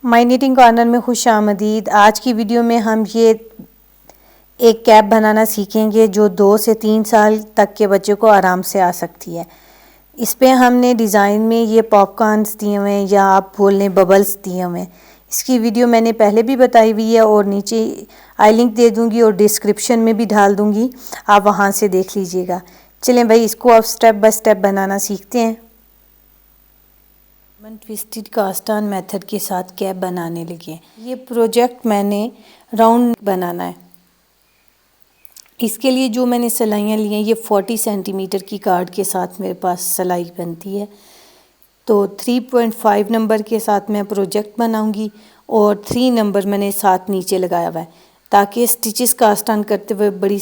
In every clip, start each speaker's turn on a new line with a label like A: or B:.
A: My knitting corner में खुश आमदीद। आज की वीडियो में हम ये एक कैप बनाना सीखेंगे जो 2 से 3 साल तक के बच्चे को आराम से आ सकती है। इस पे हमने डिज़ाइन में ये पॉपकॉर्न्स दिए हुए हैं या आप बोल लें बबल्स दिए हुए हैं। इसकी वीडियो मैंने पहले भी बताई हुई है और नीचे आई लिंक दे दूँगी और डिस्क्रिप्शन में भी डाल दूँगी, आप वहाँ से देख लीजिएगा। चलें भाई, इसको आप स्टेप बाय स्टेप बनाना सीखते हैं। ट्विस्टेड कास्ट ऑन मेथड के साथ कैप बनाने लगे। ये प्रोजेक्ट मैंने राउंड बनाना है। इसके लिए जो मैंने सिलाइयाँ ली हैं ये 40 सेंटीमीटर की कार्ड के साथ मेरे पास सिलाई बनती है। तो 3.5 नंबर के साथ मैं प्रोजेक्ट बनाऊंगी और 3 नंबर मैंने साथ नीचे लगाया हुआ है ताकि स्टिचेस कास्ट ऑन करते हुए बड़ी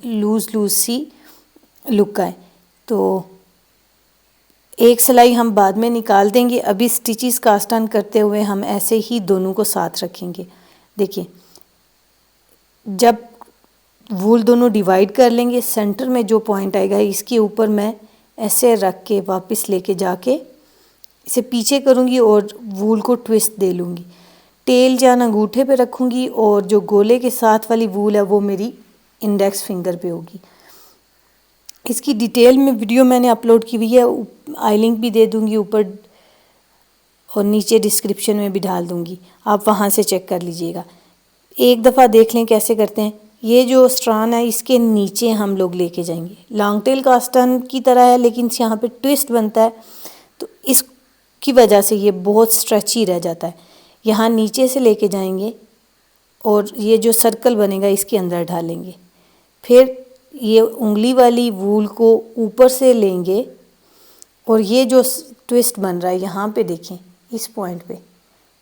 A: लूज़ सी लुक आए। तो एक सिलाई हम बाद में निकाल देंगे, अभी स्टिचेस कास्ट ऑन करते हुए हम ऐसे ही दोनों को साथ रखेंगे। देखिए, जब वूल दोनों डिवाइड कर लेंगे, सेंटर में जो पॉइंट आएगा इसके ऊपर मैं ऐसे रख के वापस लेके जाके इसे पीछे करूँगी और वूल को ट्विस्ट दे लूँगी। टेल जान अंगूठे पे रखूँगी और जो गोले के साथ वाली वूल है वो मेरी इंडेक्स फिंगर पे होगी। इसकी डिटेल में वीडियो मैंने अपलोड की हुई है, आई लिंक भी दे दूँगी ऊपर और नीचे डिस्क्रिप्शन में भी डाल दूँगी, आप वहाँ से चेक कर लीजिएगा। एक दफ़ा देख लें कैसे करते हैं। ये जो स्ट्रान है इसके नीचे हम लोग लेके जाएंगे। लॉन्ग टेल कास्ट ऑन की तरह है लेकिन यहाँ पे ट्विस्ट बनता है तो इसकी वजह से ये बहुत स्ट्रेची रह जाता है। यहाँ नीचे से लेके जाएंगे और ये जो सर्कल बनेगा इसके अंदर डालेंगे। फिर ये उंगली वाली वूल को ऊपर से लेंगे और ये जो ट्विस्ट बन रहा है यहाँ पे देखें, इस पॉइंट पे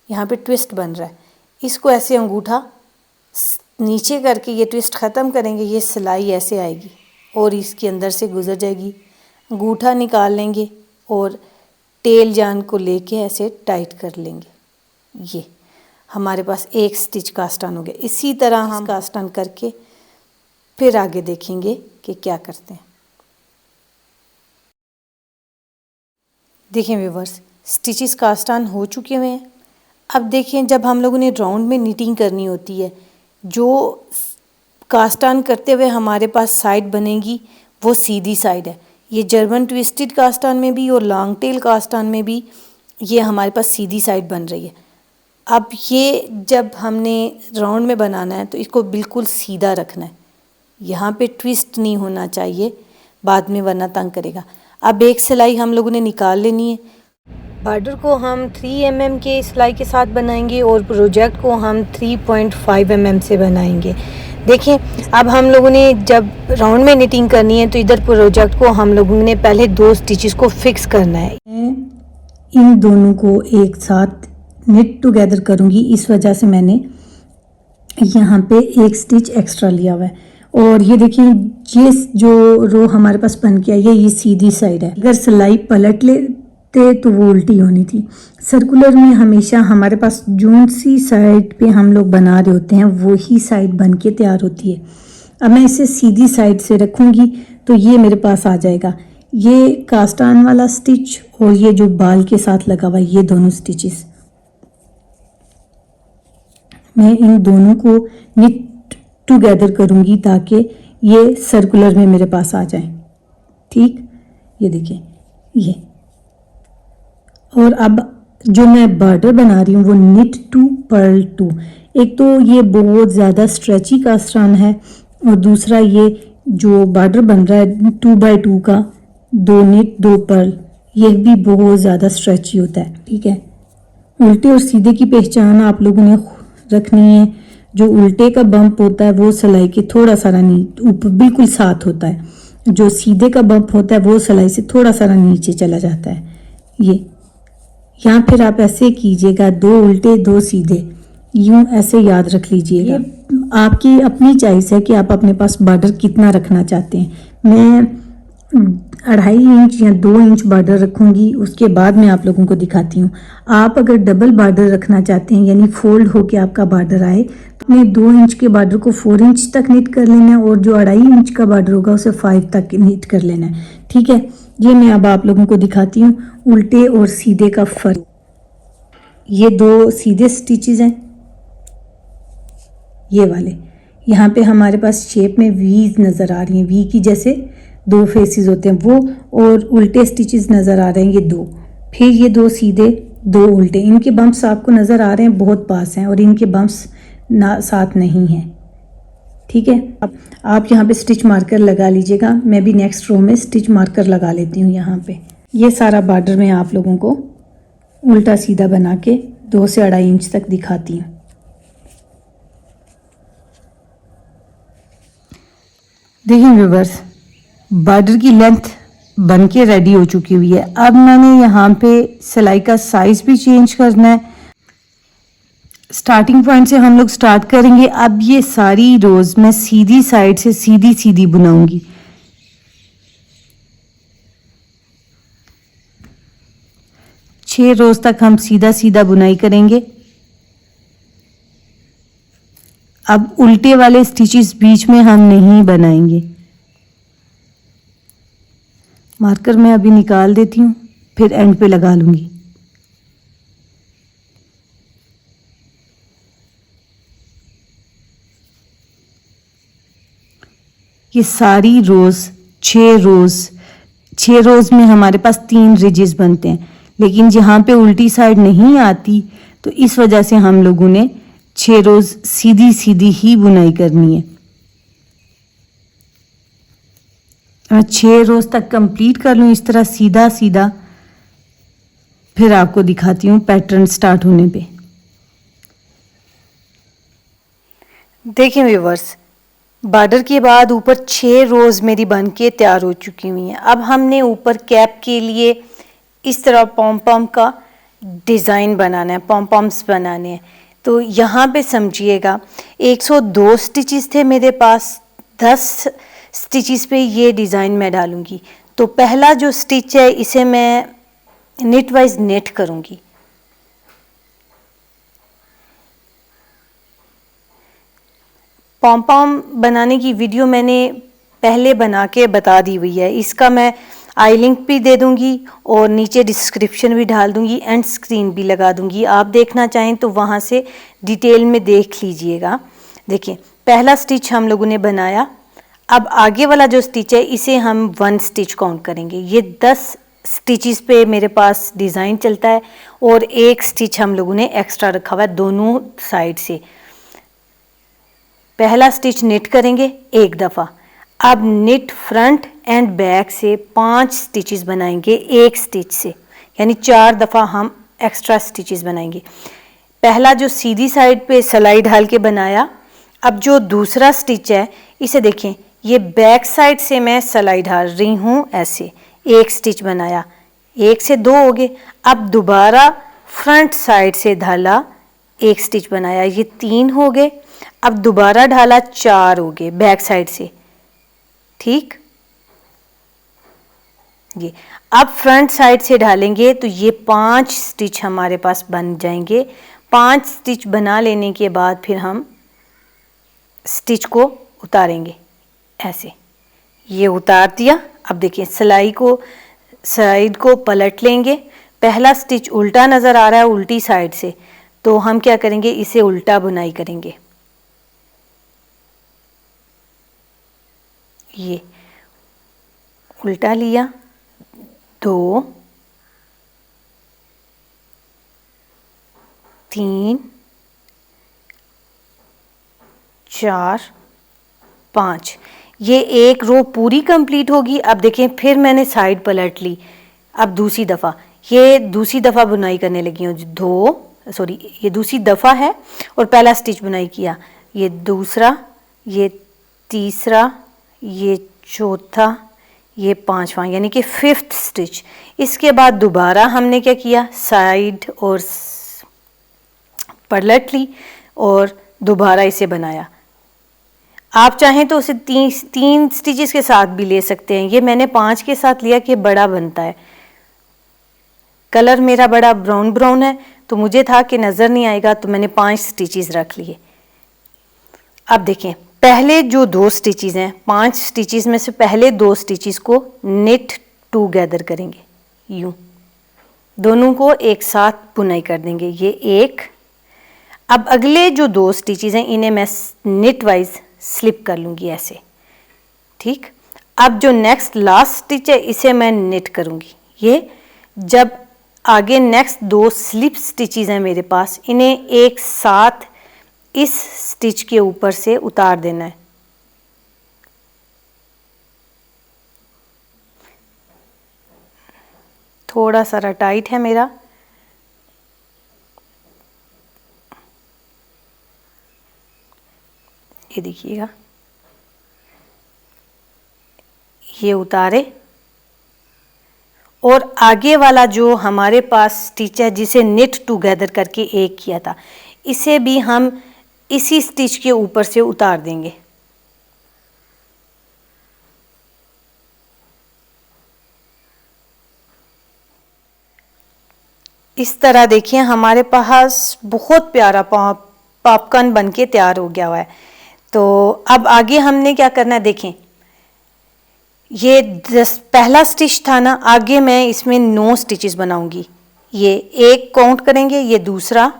A: यहाँ पे ट्विस्ट बन रहा है, इसको ऐसे अंगूठा नीचे करके ये ट्विस्ट ख़त्म करेंगे। ये सिलाई ऐसे आएगी और इसके अंदर से गुजर जाएगी। अंगूठा निकाल लेंगे और टेल जान को लेके ऐसे टाइट कर लेंगे। ये हमारे पास एक स्टिच कास्ट ऑन हो गया। इसी तरह हम कास्ट ऑन करके फिर आगे देखेंगे कि क्या करते हैं। देखें व्यूवर्स, स्टिचेस कास्ट ऑन हो चुके हुए हैं। अब देखें, जब हम लोगों ने राउंड में नीटिंग करनी होती है, जो कास्ट ऑन करते हुए हमारे पास साइड बनेगी वो सीधी साइड है। ये जर्मन ट्विस्टेड कास्ट ऑन में भी और लॉन्ग टेल कास्ट ऑन में भी ये हमारे पास सीधी साइड बन रही है। अब ये जब हमने राउंड में बनाना है तो इसको बिल्कुल सीधा रखना है, यहाँ पे ट्विस्ट नहीं होना चाहिए बाद में, वरना तंग करेगा। अब एक सिलाई हम लोगों ने निकाल लेनी है। बॉर्डर को हम 3 mm के सिलाई के साथ बनाएंगे और प्रोजेक्ट को हम 3.5 mm से बनाएंगे। देखें, अब हम लोगों ने जब राउंड में निटिंग करनी है तो इधर प्रोजेक्ट को हम लोगों ने पहले 2 स्टिचेस को फिक्स करना है। इन दोनों को एक साथ निट टुगेदर करूँगी, इस वजह से मैंने यहाँ पे एक स्टिच एक्स्ट्रा लिया हुआ है। और ये देखिए, ये जो रो हमारे पास बन के आई है ये सीधी साइड है। अगर सिलाई पलट लेते तो वो उल्टी होनी थी। सर्कुलर में हमेशा हमारे पास जो सी साइड पे हम लोग बना रहे होते हैं वही साइड बन के तैयार होती है। अब मैं इसे सीधी साइड से रखूँगी तो ये मेरे पास आ जाएगा। ये कास्ट ऑन वाला स्टिच और ये जो बाल के साथ लगा हुआ ये दोनों स्टिचेस, मैं इन दोनों को निट टुगेदर करूँगी ताकि ये सर्कुलर में मेरे पास आ जाए। ठीक, ये देखिए ये। और अब जो मैं बॉर्डर बना रही हूँ वो निट टू पर्ल टू। एक तो ये बहुत ज़्यादा स्ट्रेची कास्ट ऑन है और दूसरा ये जो बॉर्डर बन रहा है 2x2 का 2 निट 2 पर्ल, ये भी बहुत ज़्यादा स्ट्रेची होता है। ठीक है, उल्टे और सीधे की पहचान आप लोगों ने रखनी है। जो उल्टे का बम्प होता है वो सिलाई के थोड़ा सारा ऊपर बिल्कुल साथ होता है, जो सीधे का बम्प होता है वो सिलाई से थोड़ा सारा नीचे चला जाता है। ये यहाँ फिर आप ऐसे कीजिएगा, 2 उल्टे 2 सीधे, यूं ऐसे याद रख लीजिएगा। आपकी अपनी चॉइस है कि आप अपने पास बॉर्डर कितना रखना चाहते हैं। मैं 2.5 इंच या 2 इंच बॉर्डर रखूँगी, उसके बाद मैं आप लोगों को दिखाती हूँ। आप अगर डबल बॉर्डर रखना चाहते हैं यानी फोल्ड होके आपका बॉर्डर आए, अपने 2 इंच के बॉर्डर को 4 इंच तक नीट कर लेना है और जो 2.5 इंच का बॉर्डर होगा उसे 5 तक नीट कर लेना है। ठीक है, ये मैं अब आप लोगों को दिखाती हूँ उल्टे और सीधे का फ़र्क। ये 2 सीधे स्टिचेस हैं, ये वाले। यहाँ पे हमारे पास शेप में वीज नज़र आ रही हैं, वी की जैसे 2 फेसेस होते हैं वो, और उल्टे स्टिचेस नज़र आ रहे हैं ये 2। फिर ये 2 सीधे, 2 उल्टे। इनके बम्प्स आपको नज़र आ रहे हैं बहुत पास हैं, और इनके बम्प्स ना साथ नहीं हैं। ठीक है, अब आप यहाँ पे स्टिच मार्कर लगा लीजिएगा। मैं भी नेक्स्ट रो में स्टिच मार्कर लगा लेती हूँ यहाँ पे। ये सारा बॉर्डर मैं आप लोगों को उल्टा सीधा बना के 2 से 2.5 इंच तक दिखाती हूँ। देखिए व्यूअर्स, बॉर्डर की लेंथ बन के रेडी हो चुकी हुई है। अब मैंने यहाँ पे सिलाई का साइज भी चेंज करना है। स्टार्टिंग पॉइंट से हम लोग स्टार्ट करेंगे। अब ये सारी रोज मैं सीधी साइड से सीधी सीधी बुनाऊंगी। छह रोज तक हम सीधा सीधा बुनाई करेंगे। अब उल्टे वाले स्टिचेस बीच में हम नहीं बनाएंगे। मार्कर मैं अभी निकाल देती हूँ, फिर एंड पे लगा लूंगी। ये सारी रोज 6 रोज में हमारे पास 3 रिजेस बनते हैं, लेकिन जहाँ पे उल्टी साइड नहीं आती तो इस वजह से हम लोगों ने 6 रोज सीधी सीधी ही बुनाई करनी है। मैं 6 रोज तक कंप्लीट कर लूँ इस तरह सीधा सीधा, फिर आपको दिखाती हूँ पैटर्न स्टार्ट होने पे। देखिए व्यूअर्स, बॉर्डर के बाद ऊपर 6 रोज मेरी बन के तैयार हो चुकी हुई हैं। अब हमने ऊपर कैप के लिए इस तरह पॉम पॉम का डिज़ाइन बनाना है, पॉम पॉम्स बनाने हैं। तो यहाँ पे समझिएगा 102 स्टिचेस थे मेरे पास, 10 स्टिचेस पे ये डिज़ाइन मैं डालूँगी। तो पहला जो स्टिच है इसे मैं निट वाइज नेट करूँगी। पॉम पॉम बनाने की वीडियो मैंने पहले बना के बता दी हुई है। इसका मैं आई लिंक भी दे दूंगी और नीचे डिस्क्रिप्शन भी डाल दूंगी, एंड स्क्रीन भी लगा दूंगी। आप देखना चाहें तो वहाँ से डिटेल में देख लीजिएगा। देखिए पहला स्टिच हम लोगों ने बनाया। अब आगे वाला जो स्टिच है इसे हम 1 स्टिच काउंट करेंगे। ये 10 स्टिचेस पे मेरे पास डिज़ाइन चलता है और 1 स्टिच हम लोगों ने एक्स्ट्रा रखा हुआ है दोनों साइड से। पहला स्टिच निट करेंगे 1 दफ़ा। अब निट फ्रंट एंड बैक से 5 स्टिचेस बनाएंगे 1 स्टिच से, यानी 4 दफ़ा हम एक्स्ट्रा स्टिचेस बनाएंगे। पहला जो सीधी साइड पे सिलाई ढाल के बनाया, अब जो दूसरा स्टिच है इसे देखें, ये बैक साइड से मैं सिलाई ढाल रही हूँ ऐसे। 1 स्टिच बनाया, 1 से 2 हो गए। अब दोबारा फ्रंट साइड से ढाला, 1 स्टिच बनाया, ये 3 हो गए। अब दोबारा ढाला, 4 हो गए बैक साइड से। ठीक, ये अब फ्रंट साइड से ढालेंगे तो ये 5 स्टिच हमारे पास बन जाएंगे। 5 स्टिच बना लेने के बाद फिर हम स्टिच को उतारेंगे ऐसे। ये उतार दिया। अब देखिए सिलाई को साइड को पलट लेंगे। पहला स्टिच उल्टा नज़र आ रहा है उल्टी साइड से, तो हम क्या करेंगे, इसे उल्टा बुनाई करेंगे। ये उल्टा लिया, 2 3 4 5, ये 1 रो पूरी कंप्लीट होगी। अब देखें फिर मैंने साइड पलट ली। अब दूसरी दफ़ा, ये दूसरी दफ़ा बुनाई करने लगी हूँ। ये दूसरी दफ़ा है और पहला स्टिच बुनाई किया, ये दूसरा, ये तीसरा, ये चौथा, ये 5वां, यानी कि 5th स्टिच। इसके बाद दोबारा हमने क्या किया, साइड और पलट ली और दोबारा इसे बनाया। आप चाहें तो उसे 3 स्टिचेस के साथ भी ले सकते हैं। ये मैंने 5 के साथ लिया कि बड़ा बनता है। कलर मेरा बड़ा ब्राउन है तो मुझे था कि नज़र नहीं आएगा, तो मैंने 5 स्टिचेस रख लिए। अब देखें पहले जो 2 स्टिचेस हैं, 5 स्टिचेस में से पहले 2 स्टिचेस को निट टुगेदर करेंगे यूं। दोनों को एक साथ बुनाई कर देंगे। ये एक। अब अगले जो 2 स्टिचेस हैं इन्हें मैं निट वाइज स्लिप कर लूँगी ऐसे, ठीक। अब जो नेक्स्ट लास्ट स्टिच है इसे मैं निट करूँगी। ये जब आगे नेक्स्ट 2 स्लिप स्टिचेस हैं मेरे पास, इन्हें एक साथ इस स्टिच के ऊपर से उतार देना है। थोड़ा सा टाइट है मेरा, ये देखिएगा, ये उतारे। और आगे वाला जो हमारे पास स्टिच है जिसे निट टुगेदर करके एक किया था, इसे भी हम इसी स्टिच के ऊपर से उतार देंगे। इस तरह देखिए हमारे पास बहुत प्यारा पॉपकॉर्न बनके तैयार हो गया हुआ है। तो अब आगे हमने क्या करना है, देखें ये पहला स्टिच था ना, आगे मैं इसमें 9 स्टिचेस बनाऊंगी। ये एक काउंट करेंगे, ये दूसरा,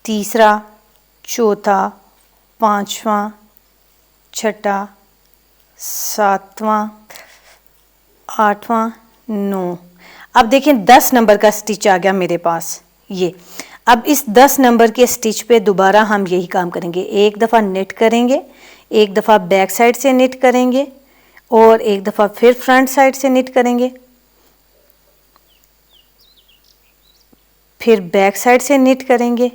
A: तीसरा, चौथा, पांचवा, छठा, सातवां, आठवां, 9। अब देखें 10 नंबर का स्टिच आ गया मेरे पास। ये अब इस 10 नंबर के स्टिच पे दोबारा हम यही काम करेंगे। एक दफ़ा निट करेंगे, एक दफ़ा बैक साइड से निट करेंगे और एक दफ़ा फिर फ्रंट साइड से निट करेंगे, फिर बैक साइड से निट करेंगे,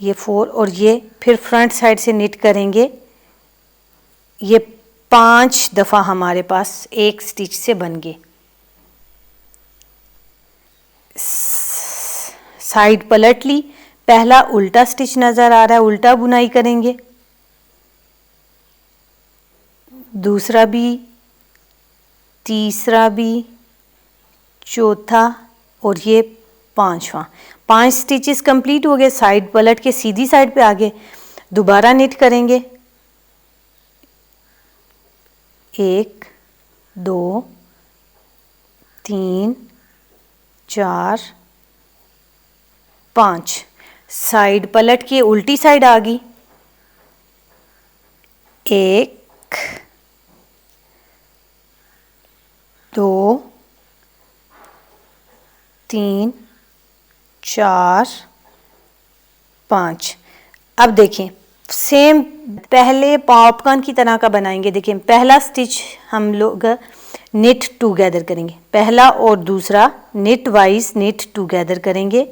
A: ये 4, और ये फिर फ्रंट साइड से निट करेंगे। ये 5 दफ़ा हमारे पास एक स्टिच से बन गए। साइड पलट ली, पहला उल्टा स्टिच नज़र आ रहा है, उल्टा बुनाई करेंगे, दूसरा भी, तीसरा भी, चौथा और ये 5वां। 5 स्टिचेस कंप्लीट हो गए। साइड पलट के सीधी साइड पे आ गए, दोबारा निट करेंगे, 1 2 3 4 5। साइड पलट के उल्टी साइड आ गई, 1 2 3 4 5। अब देखें सेम पहले पॉपकॉर्न की तरह का बनाएंगे। देखें पहला स्टिच हम लोग निट टुगेदर करेंगे, पहला और दूसरा निट वाइज निट टुगेदर करेंगे।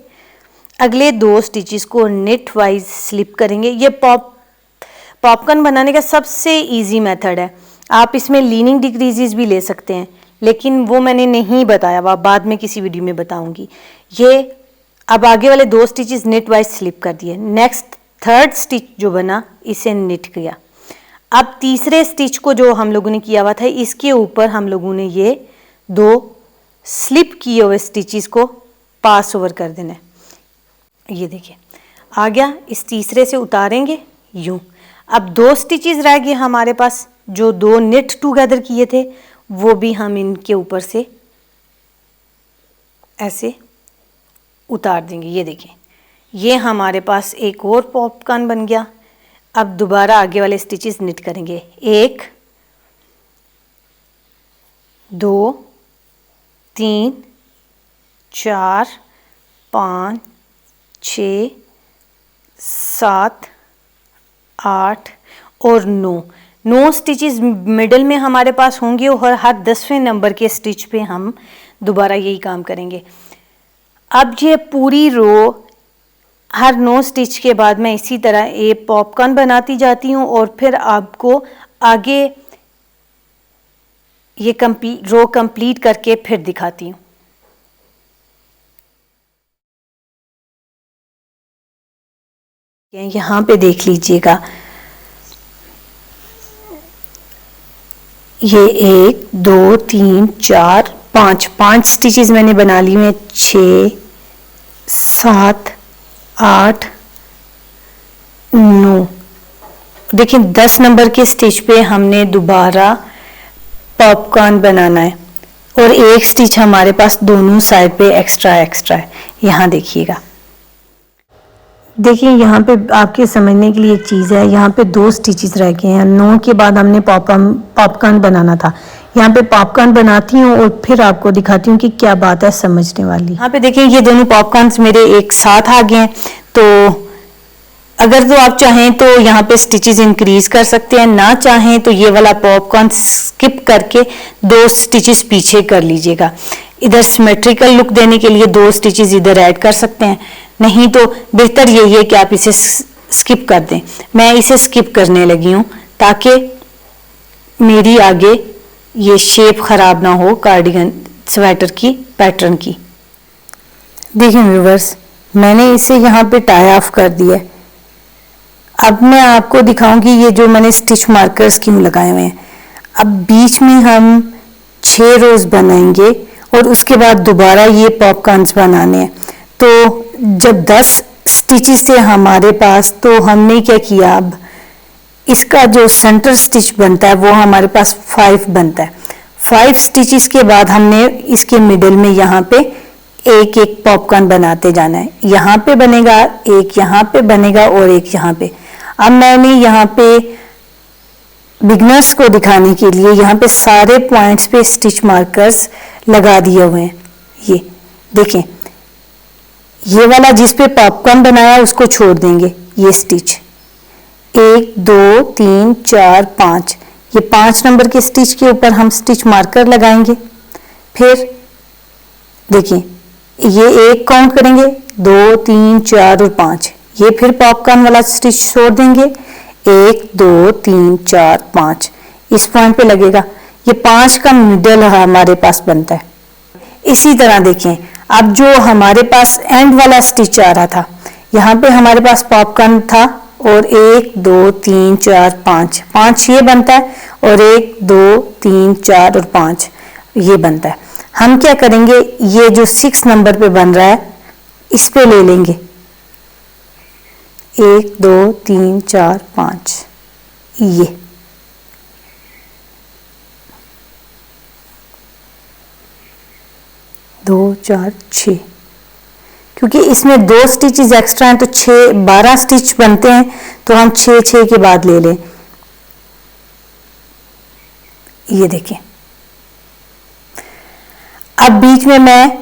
A: अगले 2 स्टिचेस को निट वाइज स्लिप करेंगे। ये पॉपकॉर्न बनाने का सबसे इजी मेथड है। आप इसमें लीनिंग डिक्रीजेस भी ले सकते हैं, लेकिन वो मैंने नहीं बताया, वह बाद में किसी वीडियो में बताऊंगी। ये अब आगे वाले 2 स्टिचेस निट वाइज स्लिप कर दिए। नेक्स्ट 3rd स्टिच जो बना इसे निट किया। अब तीसरे स्टिच को जो हम लोगों ने किया हुआ था इसके ऊपर हम लोगों ने ये 2 स्लिप किए हुए स्टिचेस को पास ओवर कर देना है। ये देखिए आ गया, इस तीसरे से उतारेंगे यूं। अब 2 स्टिचेस रह गए हमारे पास, जो 2 निट टुगेदर किए थे वो भी हम इनके ऊपर से ऐसे उतार देंगे। ये देखें ये हमारे पास एक और पॉपकॉर्न बन गया। अब दोबारा आगे वाले स्टिचेस निट करेंगे, 1 2 3 4 5 6 7 8 और 9 स्टिचेस मिडल में हमारे पास होंगे और हर 10वें नंबर के स्टिच पे हम दोबारा यही काम करेंगे। अब ये पूरी रो हर 9 स्टिच के बाद मैं इसी तरह एक पॉपकॉर्न बनाती जाती हूँ और फिर आपको आगे ये रो कंप्लीट करके फिर दिखाती हूँ। यहाँ पे देख लीजिएगा, ये 1 2 3 4 5 स्टिचेस मैंने बना ली हैं। 6 7 8 9। देखिए 10 नंबर के स्टिच पे हमने दोबारा पॉपकॉर्न बनाना है। और एक स्टिच हमारे पास दोनों साइड पे एक्स्ट्रा है। यहाँ देखिएगा, देखिए यहाँ पे आपके समझने के लिए एक चीज़ है, यहाँ पे 2 स्टिचेस रह गए हैं। 9 के बाद हमने पॉपकॉर्न बनाना था। यहाँ पे पॉपकॉर्न बनाती हूँ और फिर आपको दिखाती हूँ कि क्या बात है समझने वाली। यहाँ पे देखिए ये दोनों पॉपकॉर्न्स मेरे एक साथ आ गए हैं। तो अगर तो आप चाहें तो यहाँ पे स्टिचेस इंक्रीज कर सकते हैं, ना चाहें तो ये वाला पॉपकॉर्न स्किप करके 2 स्टिचेस पीछे कर लीजिएगा। इधर सिमेट्रिकल लुक देने के लिए 2 स्टिचेस इधर ऐड कर सकते हैं, नहीं तो बेहतर यही है कि आप इसे स्किप कर दें। मैं इसे स्किप करने लगी हूँ ताकि मेरी आगे ये शेप खराब ना हो कार्डिगन स्वेटर की पैटर्न की। देखिए व्यूवर्स, मैंने इसे यहाँ पे टाई ऑफ कर दिया है। अब मैं आपको दिखाऊंगी ये जो मैंने स्टिच मार्कर्स क्यों लगाए हुए हैं। अब बीच में हम 6 रोज बनाएंगे और उसके बाद दोबारा ये पॉपकॉर्न्स बनाने हैं। तो जब 10 स्टिचेस थे हमारे पास, तो हमने क्या किया, अब इसका जो सेंटर स्टिच बनता है वो हमारे पास 5 बनता है। 5 स्टिचेस के बाद हमने इसके मिडिल में यहाँ पे एक एक पॉपकॉर्न बनाते जाना है। यहाँ पे बनेगा एक, यहाँ पे बनेगा और एक यहाँ पे। अब मैंने यहाँ पे बिगनर्स को दिखाने के लिए यहाँ पे सारे पॉइंट्स पे स्टिच मार्कर्स लगा दिए हुए हैं। ये देखें, ये वाला जिस पे पॉपकॉर्न बनाया उसको छोड़ देंगे। ये स्टिच 1 2 3 4 5, ये 5 नंबर के स्टिच के ऊपर हम स्टिच मार्कर लगाएंगे। फिर देखिए ये 1 काउंट करेंगे, 2 3 4 और 5, ये फिर पॉपकॉर्न वाला स्टिच छोड़ देंगे। 1 2 3 4 5 इस पॉइंट पे लगेगा। ये 5 का मिडल हमारे पास बनता है। इसी तरह देखें, अब जो हमारे पास एंड वाला स्टिच आ रहा था, यहाँ पे हमारे पास पॉपकॉर्न था और 1 2 3 4 5, 5 ये बनता है और 1 2 3 4 और 5 ये बनता है। हम क्या करेंगे, ये जो 6 नंबर पे बन रहा है इस पे ले लेंगे। 1 2 3 4 5, ये 2 4 6, क्योंकि इसमें 2 स्टिचेस एक्स्ट्रा हैं तो 12 स्टिच बनते हैं, तो हम 6 के बाद ले लें। ये देखें, अब बीच में मैं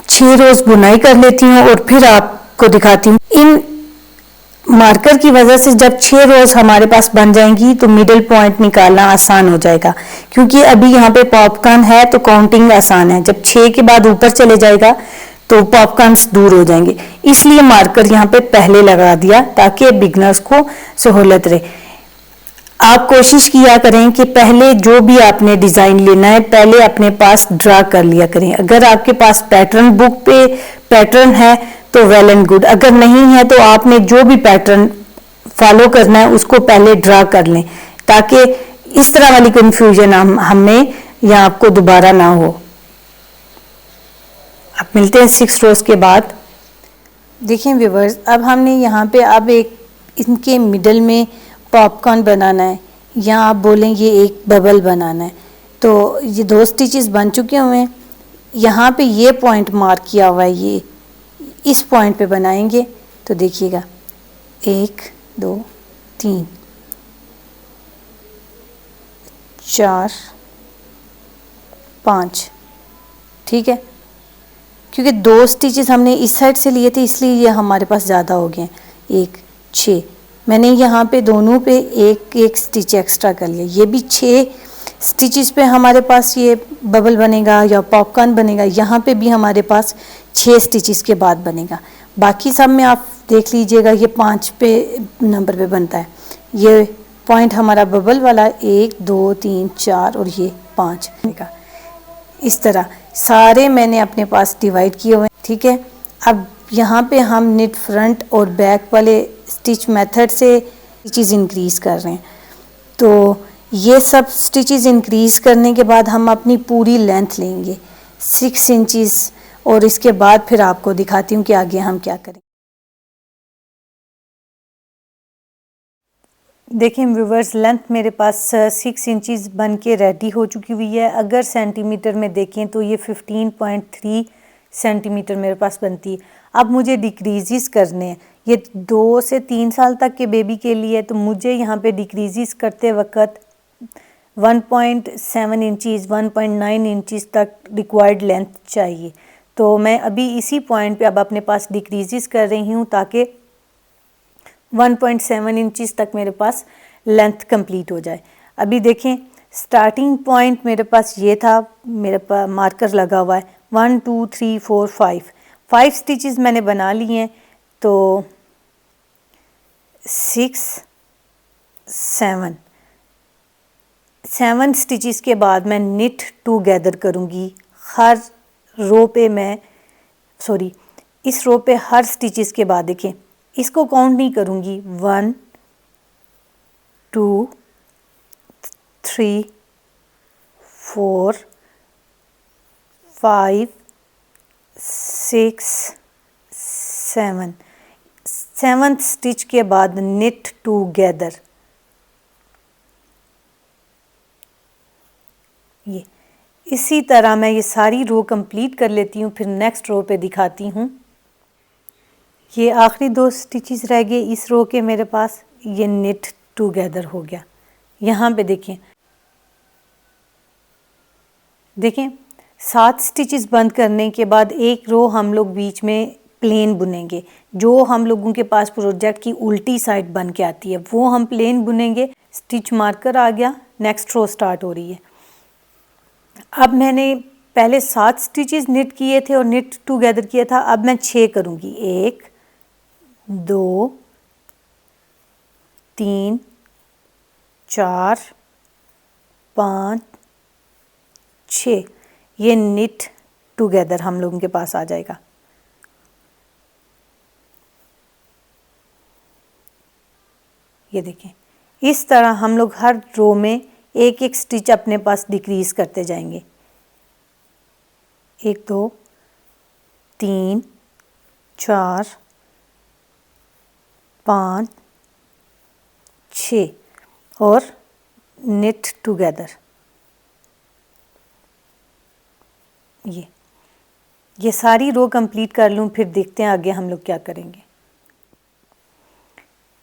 A: 6 रोज बुनाई कर लेती हूँ और फिर आपको दिखाती हूँ। इन मार्कर की वजह से जब 6 रोज हमारे पास बन जाएंगी तो मिडिल पॉइंट निकालना आसान हो जाएगा, क्योंकि अभी यहाँ पे पॉपकॉर्न है तो काउंटिंग आसान है। जब 6 के बाद ऊपर चले जाएगा तो पॉपकॉर्न्स दूर हो जाएंगे, इसलिए मार्कर यहाँ पे पहले लगा दिया ताकि बिगनर्स को सहूलत रहे। आप कोशिश किया करें कि पहले जो भी आपने डिज़ाइन लेना है पहले अपने पास ड्रा कर लिया करें। अगर आपके पास पैटर्न बुक पे पैटर्न है तो वेल एंड गुड, अगर नहीं है तो आपने जो भी पैटर्न फॉलो करना है उसको पहले ड्रा कर लें, ताकि इस तरह वाली कंफ्यूजन हमें या आपको दोबारा ना हो। अब मिलते हैं 6 रोज के बाद। देखिए व्यूवर्स, अब हमने यहाँ पे अब एक इनके मिडल में पॉपकॉर्न बनाना है, या आप बोलें ये एक बबल बनाना है। तो ये 2 स्टिचेस बन चुके हुए हैं। यहाँ पे ये पॉइंट मार्क किया हुआ है, ये इस पॉइंट पे बनाएंगे। तो देखिएगा 1 2 3 4 5, ठीक है, क्योंकि 2 स्टिचेस हमने इस साइड से लिए थे इसलिए ये हमारे पास ज़्यादा हो गए हैं। 1 6, मैंने यहाँ पे दोनों पे एक एक स्टिच एक्स्ट्रा कर लिया। ये भी 6 स्टिचेस पे हमारे पास ये बबल बनेगा या पॉपकॉर्न बनेगा। यहाँ पे भी हमारे पास 6 स्टिचेस के बाद बनेगा। बाकी सब में आप देख लीजिएगा ये 5 पे नंबर पे बनता है। ये पॉइंट हमारा बबल वाला 1 2 3 4 और ये 5 बनेगा। इस तरह सारे मैंने अपने पास डिवाइड किए हुए हैं, ठीक है। अब यहाँ पे हम निट फ्रंट और बैक वाले स्टिच मेथड से स्टिचेस इंक्रीज़ कर रहे हैं। तो ये सब स्टिचेस इंक्रीज़ करने के बाद हम अपनी पूरी लेंथ लेंगे 6 इंचेस, और इसके बाद फिर आपको दिखाती हूँ कि आगे हम क्या करें। देखिए व्यूवर्स, लेंथ मेरे पास 6 इंचज़ बन के रेडी हो चुकी हुई है। अगर सेंटीमीटर में देखें तो ये 15.3 सेंटीमीटर मेरे पास बनती है। अब मुझे डिक्रीज़ करने हैं, ये 2 से 3 साल तक के बेबी के लिए, तो मुझे यहाँ पे डिक्रीज़ करते वक्त 1.7 इंचज़ 1.9 इंचज़ तक रिक्वायर्ड लेंथ चाहिए। तो मैं अभी इसी पॉइंट पे अब अपने पास डिक्रीज़ कर रही हूँ ताकि 1.7 इंचज़ तक मेरे पास लेंथ कंप्लीट हो जाए। अभी देखें, स्टार्टिंग पॉइंट मेरे पास ये था, मेरे पास मार्कर लगा हुआ है 1 2 3 4 5 स्टिचेस मैंने बना लिए हैं। तो 7 स्टिचेस के बाद मैं निट टूगेदर करूँगी। हर रो पे मैं इस रो पे हर स्टिचेस के बाद देखें, इसको काउंट नहीं करूँगी, 1 2 3 4 5 6 7 स्टिच के बाद निट टूगेदर। ये इसी तरह मैं ये सारी रो कंप्लीट कर लेती हूँ, फिर नेक्स्ट रो पे दिखाती हूँ। ये आखिरी 2 स्टिचेस रह गए इस रो के मेरे पास, ये निट टूगेदर हो गया। यहाँ पे देखें 7 स्टिचेस बंद करने के बाद एक रो हम लोग बीच में प्लेन बुनेंगे। जो हम लोगों के पास प्रोजेक्ट की उल्टी साइड बन के आती है वो हम प्लेन बुनेंगे। स्टिच मार्कर आ गया, नेक्स्ट रो स्टार्ट हो रही है। अब मैंने पहले 7 स्टिचेस निट किए थे और निट टूगेदर किया था, अब मैं 6 करूँगी। 1 2 3 4 5 6, ये निट टुगेदर हम लोगों के पास आ जाएगा। ये देखें, इस तरह हम लोग हर रो में एक एक स्टिच अपने पास डिक्रीज करते जाएंगे। 1 2 3 4 5 6 और निट टुगेदर। ये सारी रो कंप्लीट कर लूँ, फिर देखते हैं आगे हम लोग क्या करेंगे।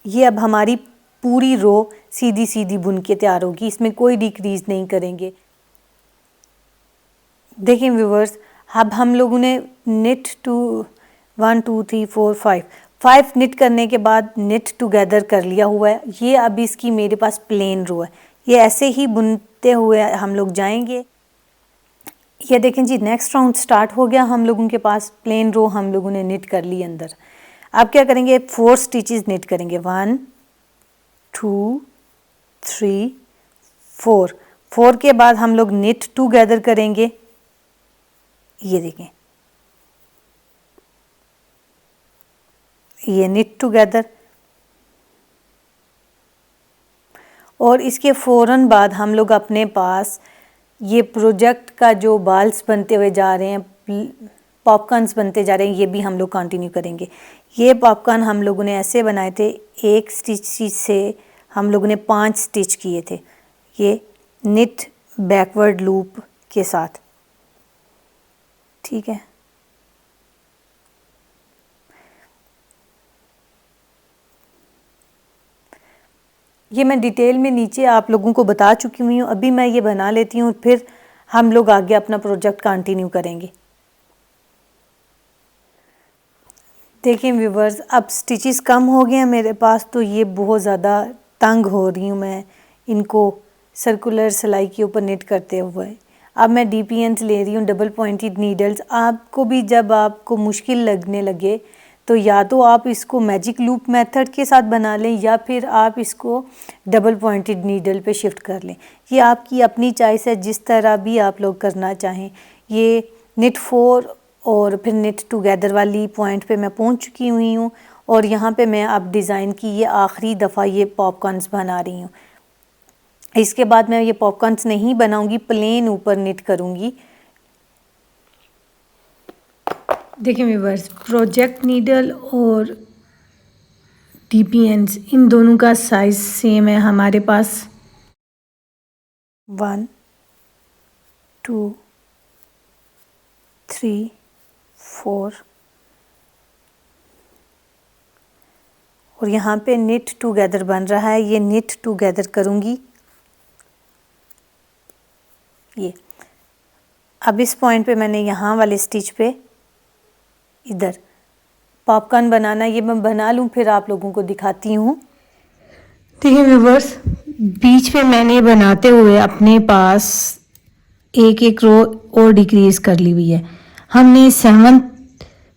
A: ये अब हमारी पूरी रो सीधी सीधी बुन के तैयार होगी, इसमें कोई डिक्रीज नहीं करेंगे। देखें व्यूवर्स, अब हम लोगों ने निट टू 1 2 3 4 5 निट करने के बाद निट टुगेदर कर लिया हुआ है। ये अब इसकी मेरे पास प्लेन रो है, ये ऐसे ही बुनते हुए हम लोग जाएंगे। ये देखें जी, नेक्स्ट राउंड स्टार्ट हो गया। हम लोगों के पास प्लेन रो हम लोगों ने निट कर ली अंदर। अब क्या करेंगे, 4 स्टिचेस निट करेंगे। 1 2 3 4 के बाद हम लोग निट टुगेदर करेंगे। ये देखें, ये निट टुगेदर, और इसके फ़ौरन बाद हम लोग अपने पास ये प्रोजेक्ट का जो बाल्स बनते हुए जा रहे हैं, पॉपकॉर्न्स बनते जा रहे हैं, ये भी हम लोग कंटिन्यू करेंगे। ये पॉपकॉर्न हम लोगों ने ऐसे बनाए थे, एक स्टिच से हम लोगों ने 5 स्टिच किए थे, ये निट बैकवर्ड लूप के साथ। ठीक है, ये मैं डिटेल में नीचे आप लोगों को बता चुकी हुई हूँ। अभी मैं ये बना लेती हूँ, फिर हम लोग आगे अपना प्रोजेक्ट कंटिन्यू करेंगे। देखिए व्यूवर्स, अब स्टिचेस कम हो गए हैं मेरे पास, तो ये बहुत ज़्यादा तंग हो रही हूँ मैं इनको सर्कुलर सिलाई के ऊपर निट करते हुए। अब मैं DPNs ले रही हूँ, डबल पॉइंटेड नीडल्स। आपको भी जब आपको मुश्किल लगने लगे तो या तो आप इसको मैजिक लूप मेथड के साथ बना लें या फिर आप इसको डबल पॉइंटेड नीडल पे शिफ्ट कर लें। ये आपकी अपनी चॉइस है, जिस तरह भी आप लोग करना चाहें। ये निट 4 और फिर निट टुगेदर वाली पॉइंट पे मैं पहुंच चुकी हुई हूँ, और यहाँ पे मैं अब डिज़ाइन की ये आखिरी दफ़ा ये पॉपकॉर्न्स बना रही हूँ। इसके बाद मैं ये पॉपकॉर्न्स नहीं बनाऊंगी, प्लेन ऊपर निट करूँगी। देखिए व्यूअर्स, प्रोजेक्ट नीडल और DPNs, इन दोनों का साइज़ सेम है हमारे पास 1 2 3 4 और यहाँ पे knit together बन रहा है, ये knit together करूँगी ये। अब इस पॉइंट पे मैंने यहाँ वाले स्टिच पे इधर पॉपकॉर्न बनाना, ये मैं बना लूँ फिर आप लोगों को दिखाती हूँ। देखिए व्यूअर्स, बीच पे मैंने बनाते हुए अपने पास एक एक रो और डिक्रीज कर ली हुई है। हमने 7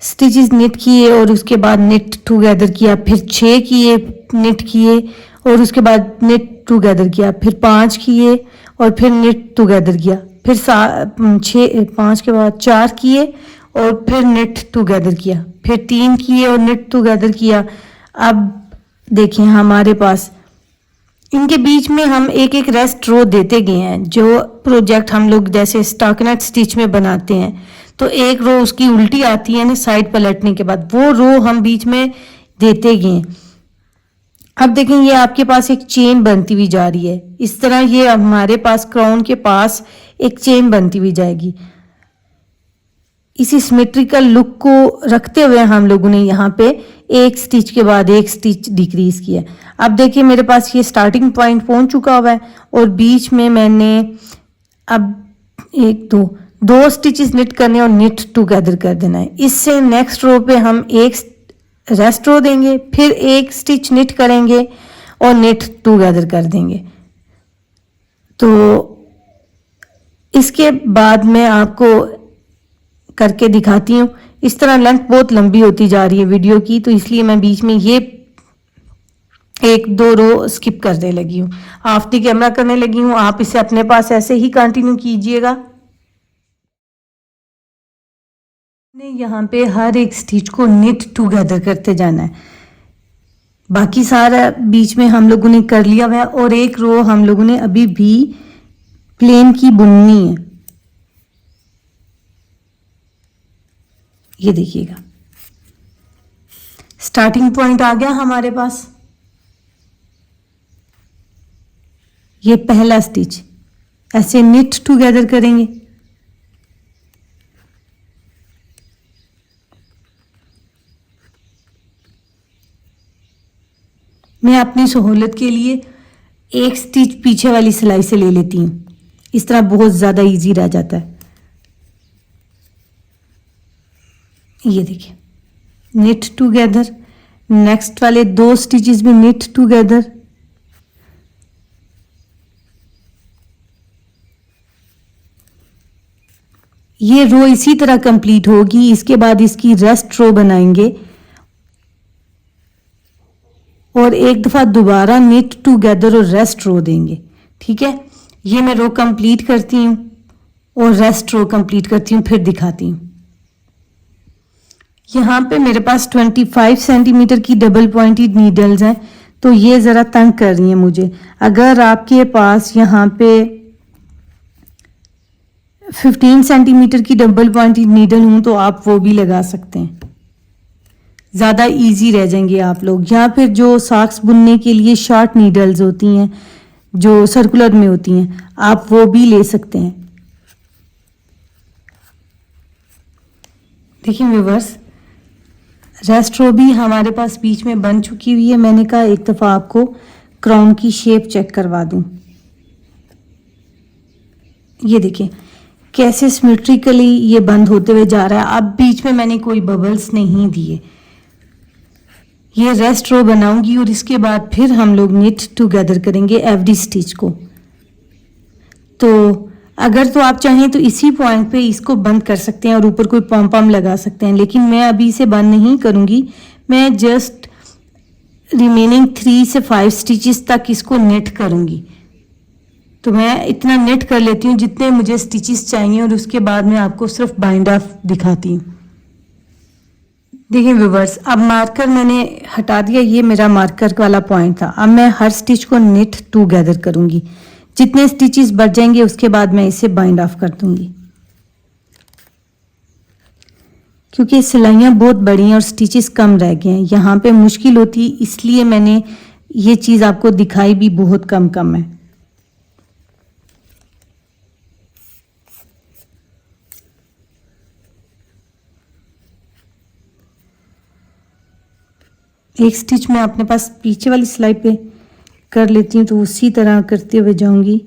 A: स्टिचेस निट किए और उसके बाद निट टुगेदर किया, फिर 6 किए निट किए और उसके बाद निट टुगेदर किया, फिर 5 किए और फिर निट टुगेदर किया, फिर 5 के बाद 4 किए और फिर निट टुगेदर किया, फिर 3 किए और निट टुगेदर किया। अब देखिए हमारे पास इनके बीच में हम एक एक रेस्ट रो देते गए हैं। जो प्रोजेक्ट हम लोग जैसे स्टॉकिनेट स्टिच में बनाते हैं तो एक रो उसकी उल्टी आती है ना साइड पलटने के बाद, वो रो हम बीच में देते गए। अब देखें ये आपके पास एक चेन बनती हुई जा रही है, इस तरह ये हमारे पास क्राउन के पास एक चेन बनती हुई जाएगी। इसी सिमेट्रिकल लुक को रखते हुए हम लोगों ने यहाँ पे एक स्टिच के बाद एक स्टिच डिक्रीज किया। अब देखिए मेरे पास ये स्टार्टिंग पॉइंट पहुंच चुका हुआ है और बीच में मैंने अब दो स्टिचेस निट करने और निट टुगेदर कर देना है। इससे नेक्स्ट रो पे हम एक रेस्ट रो देंगे, फिर एक स्टिच निट करेंगे और निट टुगेदर कर देंगे। तो इसके बाद मैं आपको करके दिखाती हूँ। इस तरह लेंथ बहुत लंबी होती जा रही है वीडियो की, तो इसलिए मैं बीच में ये 1-2 रो स्किप करने लगी हूँ, ऑफ द कैमरा करने लगी हूँ। आप इसे अपने पास ऐसे ही कंटिन्यू कीजिएगा। यहाँ पे हर एक स्टिच को निट टुगेदर करते जाना है। बाकी सारा बीच में हम लोगों ने कर लिया हुआ है और एक रो हम लोगों ने अभी भी प्लेन की बुननी है। ये देखिएगा स्टार्टिंग पॉइंट आ गया हमारे पास, ये पहला स्टिच ऐसे निट टुगेदर करेंगे। मैं अपनी सहूलत के लिए एक स्टिच पीछे वाली सिलाई से ले लेती हूँ, इस तरह बहुत ज़्यादा इजी रह जाता है। ये देखिए निट टुगेदर, नेक्स्ट वाले 2 स्टिचेस भी निट टुगेदर, ये रो इसी तरह कंप्लीट होगी। इसके बाद इसकी रेस्ट रो बनाएंगे और एक दफ़ा दोबारा निट टुगेदर और रेस्ट रो देंगे। ठीक है, ये मैं रो कंप्लीट करती हूँ और रेस्ट रो कंप्लीट करती हूँ, फिर दिखाती हूँ। यहाँ पे मेरे पास 25 सेंटीमीटर की डबल पॉइंटेड नीडल्स हैं, तो ये ज़रा तंग कर रही हैं मुझे। अगर आपके पास यहाँ पे 15 सेंटीमीटर की डबल पॉइंटेड नीडल हूँ तो आप वो भी लगा सकते हैं, ज़्यादा इजी रह जाएंगे आप लोग। या फिर जो सॉक्स बुनने के लिए शॉर्ट नीडल्स होती हैं जो सर्कुलर में होती हैं, आप वो भी ले सकते हैं। देखिए व्यूअर्स, रेस्ट रो भी हमारे पास बीच में बन चुकी हुई है। मैंने कहा एक दफ़ा आपको क्राउन की शेप चेक करवा दूं। ये देखिए कैसे सिमेट्रिकली ये बंद होते हुए जा रहा है। अब बीच में मैंने कोई बबल्स नहीं दिए। ये रेस्ट रो बनाऊंगी और इसके बाद फिर हम लोग निट टुगेदर करेंगे एवरी स्टिच को। तो अगर तो आप चाहें तो इसी पॉइंट पे इसको बंद कर सकते हैं और ऊपर कोई पॉम पॉम लगा सकते हैं, लेकिन मैं अभी इसे बंद नहीं करूंगी। मैं जस्ट रिमेनिंग 3 से 5 स्टिचेस तक इसको नेट करूंगी। तो मैं इतना नेट कर लेती हूँ जितने मुझे स्टिचेस चाहिए और उसके बाद मैं आपको सिर्फ बाइंड ऑफ दिखाती हूँ। देखिए व्यूवर्स, अब मार्कर मैंने हटा दिया, ये मेरा मार्कर वाला पॉइंट था। अब मैं हर स्टिच को निट टुगेदर करूंगी। जितने स्टिचेस बच जाएंगे उसके बाद मैं इसे बाइंड ऑफ कर दूंगी। क्योंकि सिलाइयाँ बहुत बड़ी हैं और स्टिचेस कम रह गए हैं, यहाँ पे मुश्किल होती, इसलिए मैंने ये चीज़ आपको दिखाई भी बहुत कम कम है। एक स्टिच मैं अपने पास पीछे वाली सिलाई पे कर लेती हूँ, तो उसी तरह करते हुए जाऊंगी।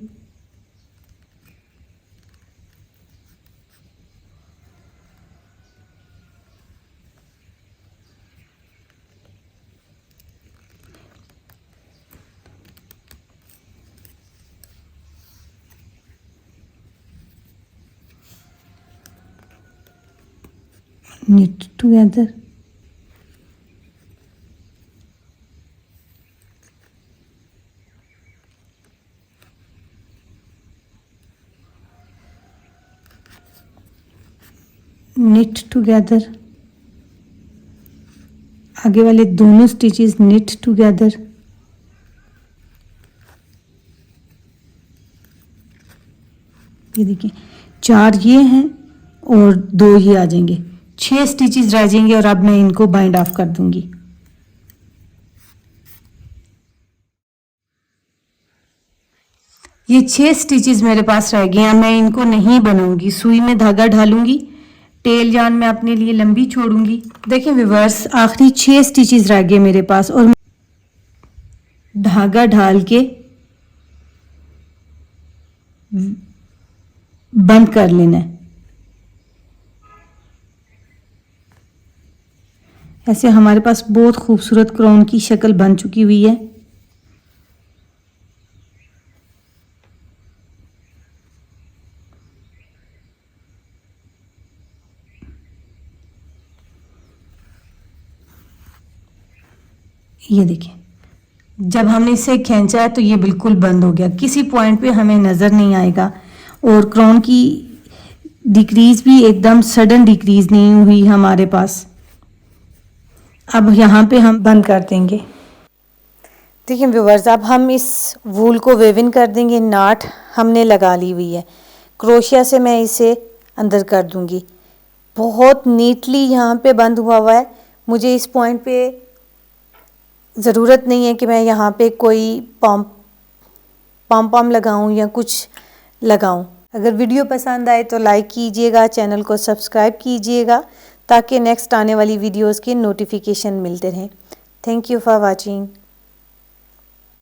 A: knit together, knit together, आगे वाले दोनों स्टिचेस knit together, ये देखिए 4 ये हैं और 2 ये आ जाएंगे, 6 स्टिचेस रह जाएंगे और अब मैं इनको बाइंड ऑफ कर दूंगी। ये 6 स्टिचेस मेरे पास रह गए हैं, मैं इनको नहीं बनाऊंगी, सुई में धागा ढालूंगी, टेल जान मैं अपने लिए लंबी छोड़ूंगी। देखिए व्यूअर्स, आखिरी 6 स्टिचेस रह गए मेरे पास और धागा ढाल के बंद कर लेना है। ऐसे हमारे पास बहुत खूबसूरत क्राउन की शक्ल बन चुकी हुई है। ये देखिए, जब हमने इसे खींचा है तो ये बिल्कुल बंद हो गया, किसी पॉइंट पे हमें नज़र नहीं आएगा और क्राउन की डिक्रीज भी एकदम सडन डिक्रीज नहीं हुई हमारे पास। अब यहाँ पे हम बंद कर देंगे। देखिए व्यूवर्स, अब हम इस वूल को वेविन कर देंगे। नाट हमने लगा ली हुई है, क्रोशिया से मैं इसे अंदर कर दूंगी। बहुत नीटली यहाँ पे बंद हुआ है। मुझे इस पॉइंट पे ज़रूरत नहीं है कि मैं यहाँ पे कोई पॉम लगाऊं या कुछ लगाऊं। अगर वीडियो पसंद आए तो लाइक कीजिएगा, चैनल को सब्सक्राइब कीजिएगा ताकि नेक्स्ट आने वाली वीडियोस के नोटिफिकेशन मिलते रहें। Thank you for watching.